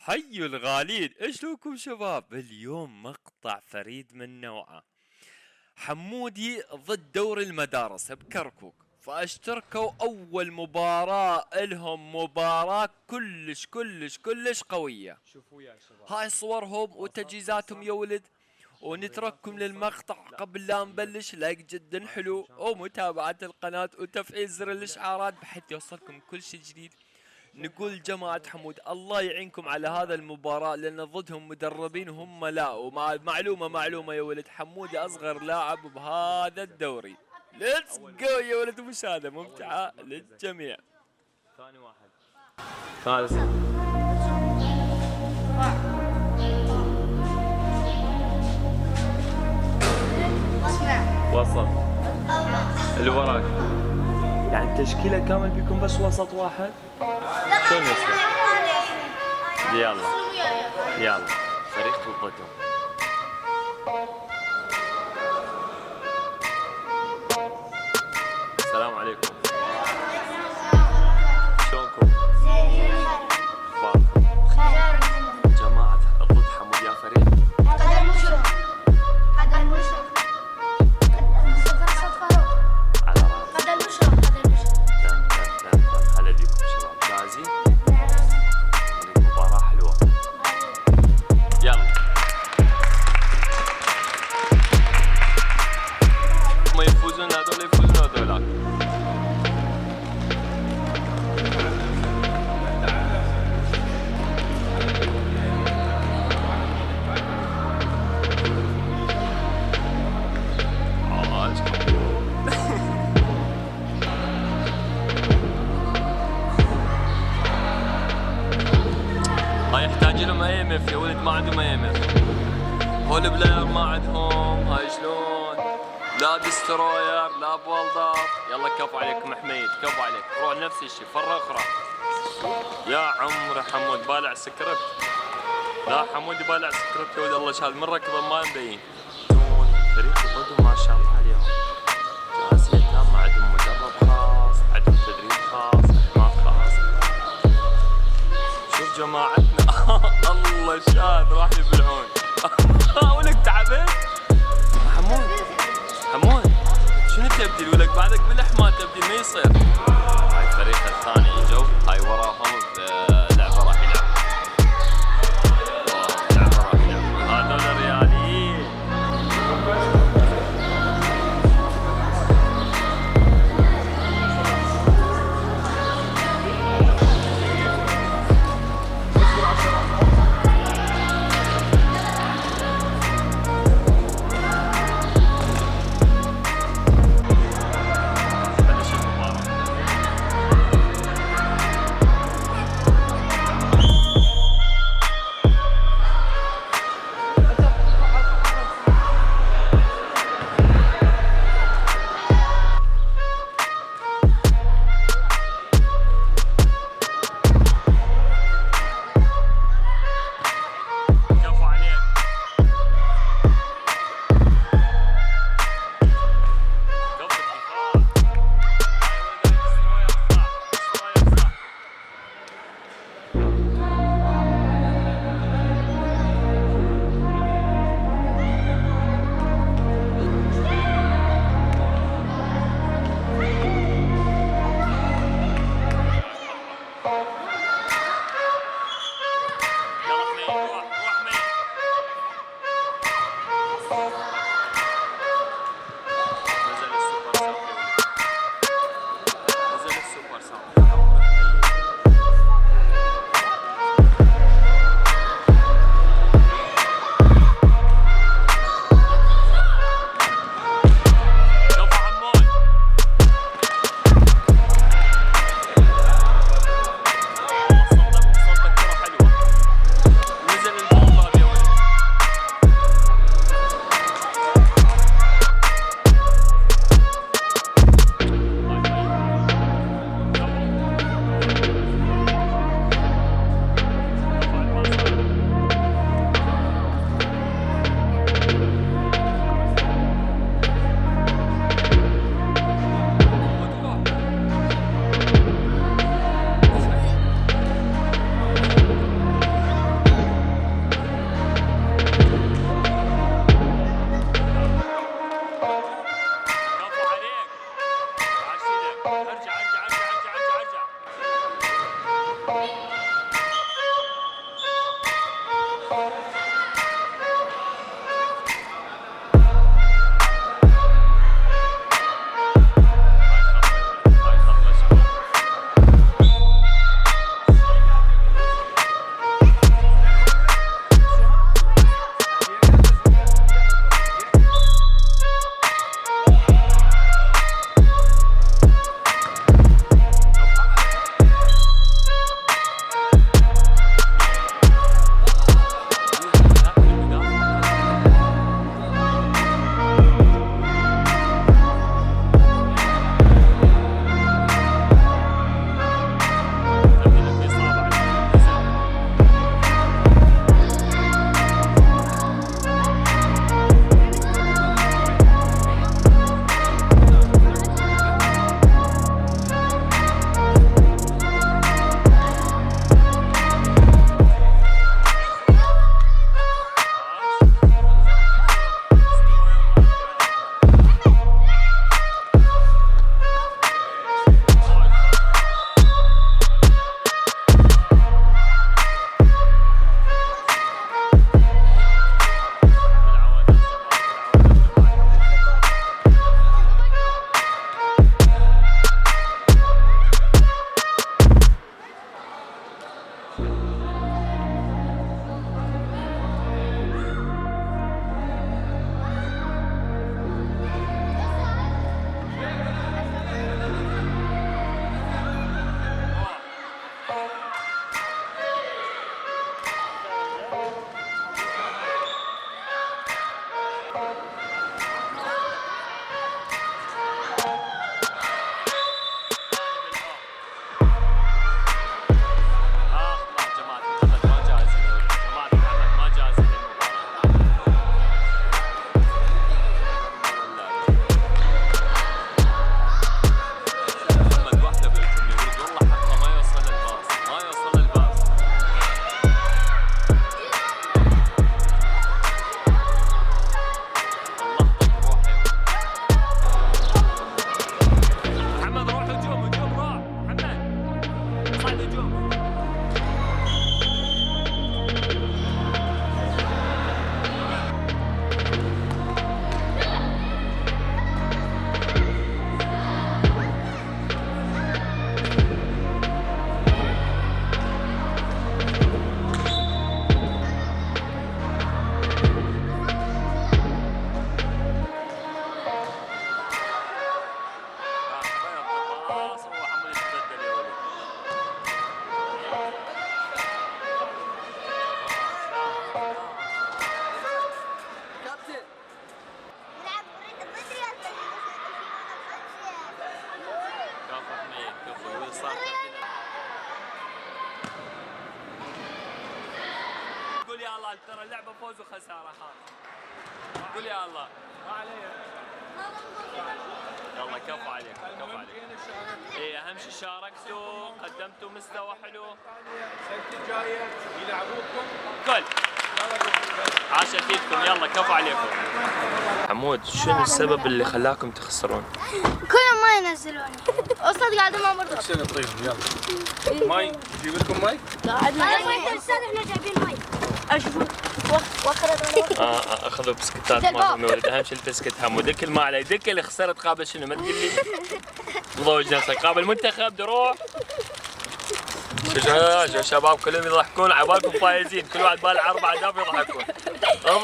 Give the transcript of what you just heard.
حي الغالين، ايش لكم شباب؟ اليوم مقطع فريد من نوعه. حمودي ضد دوري المدارس بكركوك، فاشتركوا اول مباراة الهم، مباراة كلش قوية. شوفوا يا شباب. هاي صورهم وتجهيزاتهم يا ولد، ونترككم للمقطع قبل لا نبلش. لايك جدا حلو ومتابعة القناة وتفعيل زر الاشعارات بحيث يوصلكم كل شيء جديد. نقول جماعة حمود الله يعينكم على هذا المباراة، لأن ضدهم مدربين وهم لا. ومعلومة يا ولد، حمودي أصغر لاعب بهذا الدوري. ليتس جو يا ولد، مشاهدة ممتعة للجميع. ثاني واحد. ثالث. وسط. اللي وراك. يعني تشكيلة كامل بيكون بس وسط واحد؟ شلون يصير؟ يلا فريق ضدهم. السلام عليكم. شلونكم؟ جماعة ضد حمود يا فريق. هذا المشرف هذا المشرف على رأسي. هذا المشرف تمام. هلا بيكم شباب، جاهزين؟ المباراة حلوة. يلا. هم يفوزون هذول يفوزون هذولاك. هاي يحتاج لهم اي ام اف يا ولد، ما عندهم اي ام اف. هول بلاير ما عندهم. هاي شلون؟ لا دستروير لا بولدر. يلا كفو عليكم حميد، كفو عليك. روح نفس الشيء فرة اخرى. يا عمري حمود بالع سكريبت. لا حمودي بالع سكريبت يا ولد. الله شهاد من ركضه ما مبين. فريق ضدهم ما شاء الله عليهم جاهزية تامة، عندهم مدرب خاص، عندهم تدريب خاص، احماء خاص. شوف جماعتنا. الله شاد راح يبلعون. ولك تعبت؟ حمود شنو تبديل ولك؟ بعدك بالاحماء تبديل ما يصير. هاي الفريق الثاني اجوا، هاي وراهم لعبة راح يلعبوا. لعبة راح يلعبوا هذول الرياليين. بلش المباراة. قول يا الله ترى اللعبة فوز وخسارة خلاص. قول يا الله. ما علي. يلا كفو عليك كفو عليك. ايه اهم شيء شاركتوا قدمتوا مستوى حلو. السنة الجاية يلعبوكم. كل. عاش اكيدكم يلا كفو عليكم. حمود شنو السبب اللي خلاكم تخسرون؟ كلهم ما ينزلوني اصلا قاعدين ما مرضى شنو طيب يلا. ماي نجيب لكم ماي؟ احنا جايبين مي اشوفوا اخذوا بسكتات مالهم يا ولد اهم شيء البسكت حمود دك ما علي دك اللي خسرت قابل شنو ما تقول لي مضوج نفسك قابل منتخب دروح شباب كلهم يضحكون على بالكم فايزين كل واحد باله 4 اهداف يضحكون